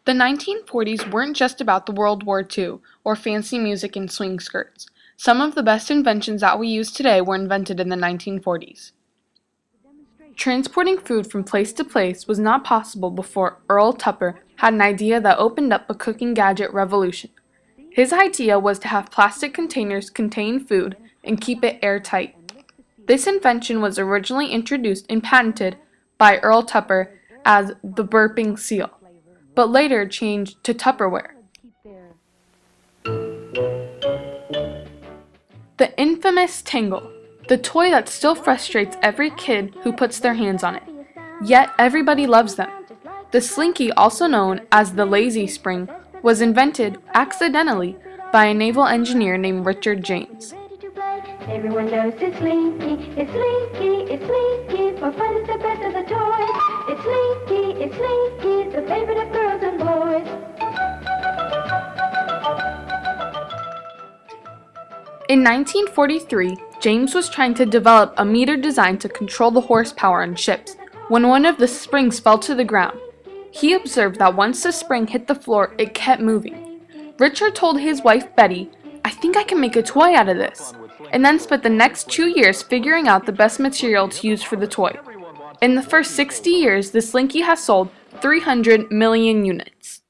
The 1940s weren't just about the World War II or fancy music and swing skirts. Some of the best inventions that we use today were invented in the 1940s. Transporting food from place to place was not possible before Earl Tupper had an idea that opened up a cooking gadget revolution. His idea was to have plastic containers contain food and keep it airtight. This invention was originally introduced and patented by Earl Tupper as the burping seal, but later changed to Tupperware. The infamous Tangle, the toy that still frustrates every kid who puts their hands on it, yet everybody loves them. The Slinky, also known as the Lazy Spring, was invented accidentally by a naval engineer named Richard James. Everyone knows it's Slinky, it's Slinky, it's Slinky, for fun it's the best of the toys. It's Slinky, it's Slinky, the favorite of girls and boys. In 1943, James was trying to develop a meter designed to control the horsepower on ships when one of the springs fell to the ground. He observed that once the spring hit the floor, it kept moving. Richard told his wife Betty, "I think I can make a toy out of this," and then spent the next 2 years figuring out the best material to use for the toy. In the first 60 years, the Slinky has sold 300 million units.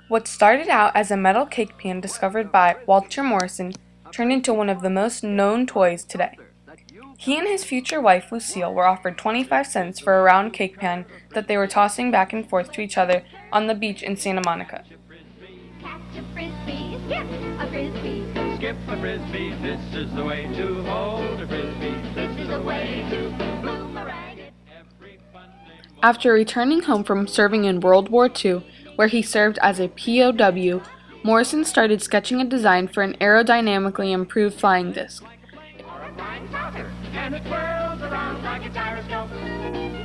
What started out as a metal cake pan discovered by Walter Morrison turned into one of the most known toys today. He and his future wife, Lucille, were offered 25 cents for a round cake pan that they were tossing back and forth to each other on the beach in Santa Monica. Catch a frisbee, skip a frisbee. Skip a frisbee, this is the way to hold a frisbee. This is the way to boomerang it. Every Monday. After returning home from serving in World War II, where he served as a POW, Morrison started sketching a design for an aerodynamically improved flying disc. Or a flying saucer, and it whirls around like a gyroscope.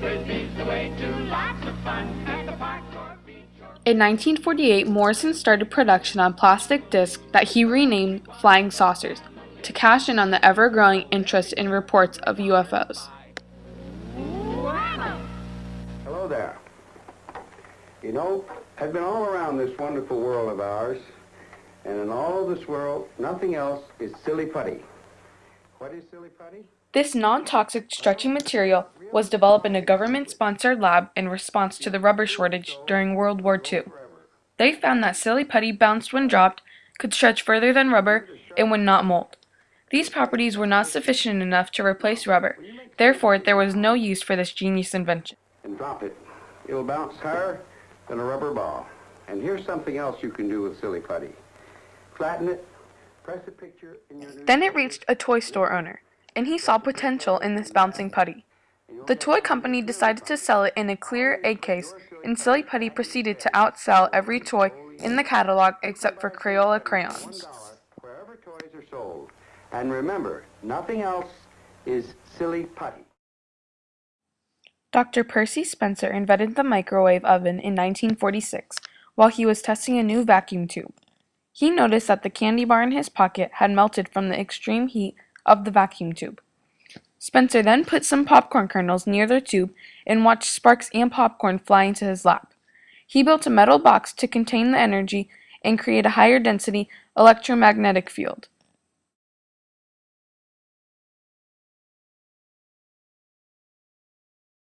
Frisbee's the way to lots of fun at the park or beach or... In 1948, Morrison started production on plastic discs that he renamed flying saucers to cash in on the ever-growing interest in reports of UFOs. Hello there. You know, I've been all around this wonderful world of ours, and in all of this world, nothing else is silly putty. What is silly putty? This non-toxic stretching material was developed in a government-sponsored lab in response to the rubber shortage during World War II. They found that silly putty bounced when dropped, could stretch further than rubber, and would not mold. These properties were not sufficient enough to replace rubber. Therefore, there was no use for this genius invention. And drop it. It'll bounce higher than a rubber ball. And here's something else you can do with silly putty. Flatten it, press a picture in your... Then it reached a toy store owner, and he saw potential in this bouncing putty. The toy company decided to sell it in a clear egg case, and silly putty proceeded to outsell every toy in the catalog except for Crayola crayons. Wherever toys are sold. And remember, nothing else is silly putty. Dr. Percy Spencer invented the microwave oven in 1946 while he was testing a new vacuum tube. He noticed that the candy bar in his pocket had melted from the extreme heat of the vacuum tube. Spencer then put some popcorn kernels near the tube and watched sparks and popcorn fly into his lap. He built a metal box to contain the energy and create a higher density electromagnetic field.